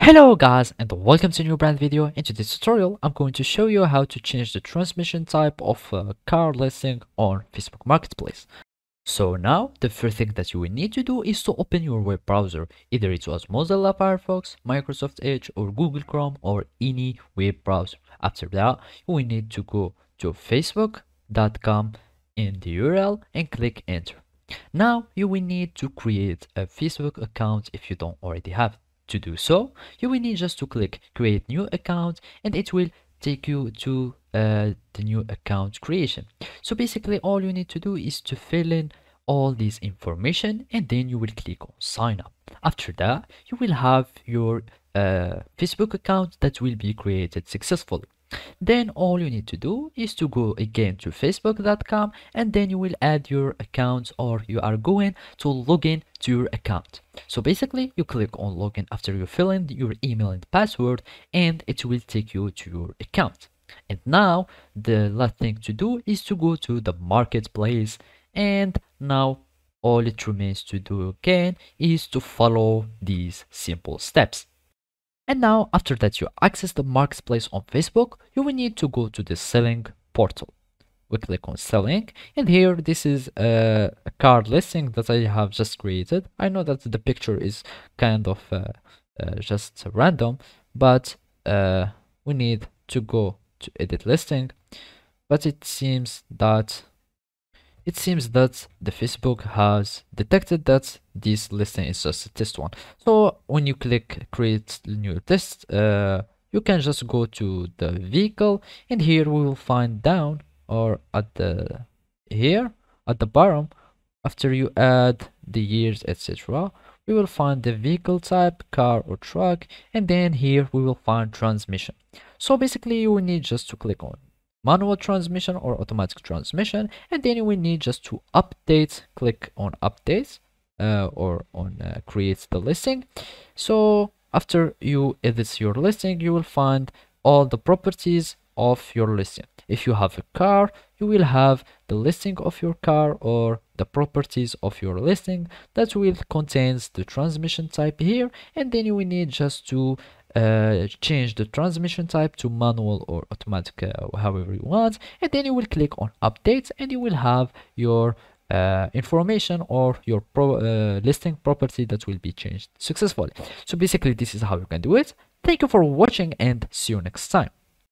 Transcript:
Hello guys and welcome to a new brand video. In today's tutorial I'm going to show you how to change the transmission type of a car listing on Facebook Marketplace. So now the first thing that you will need to do is to open your web browser. Either it was Mozilla Firefox, Microsoft Edge or Google Chrome or any web browser. After that you will need to go to facebook.com in the URL and click enter. Now you will need to create a Facebook account if you don't already have it. To do so, you will need just to click create new account and it will take you to the new account creation. So basically all you need to do is to fill in all this information and then you will click on sign up. After that, you will have your Facebook account that will be created successfully. Then all you need to do is to go again to facebook.com and then you will add your account, or you are going to log in to your account. So basically you click on login after you fill in your email and password and it will take you to your account. And now the last thing to do is to go to the marketplace, and now all it remains to do again is to follow these simple steps. And now after that you access the marketplace on Facebook, you will need to go to the selling portal. We click on selling and here this is a card listing that I have just created. I know that the picture is kind of just random, but we need to go to edit listing, but it seems that the Facebook has detected that this listing is just a test one. So when you click create new test, you can just go to the vehicle and here we will find down or at the here at the bottom, after you add the years etc, we will find the vehicle type, car or truck, and then here we will find transmission. So basically you will need just to click on manual transmission or automatic transmission, and then you will need just to update, click on updates or on create the listing. So after you edit your listing, you will find all the properties of your listing. If you have a car, you will have the listing of your car or the properties of your listing that will contains the transmission type here, and then you will need just to change the transmission type to manual or automatic, however you want, and then you will click on updates and you will have your information or your listing property that will be changed successfully. So basically this is how you can do it. Thank you for watching and see you next time.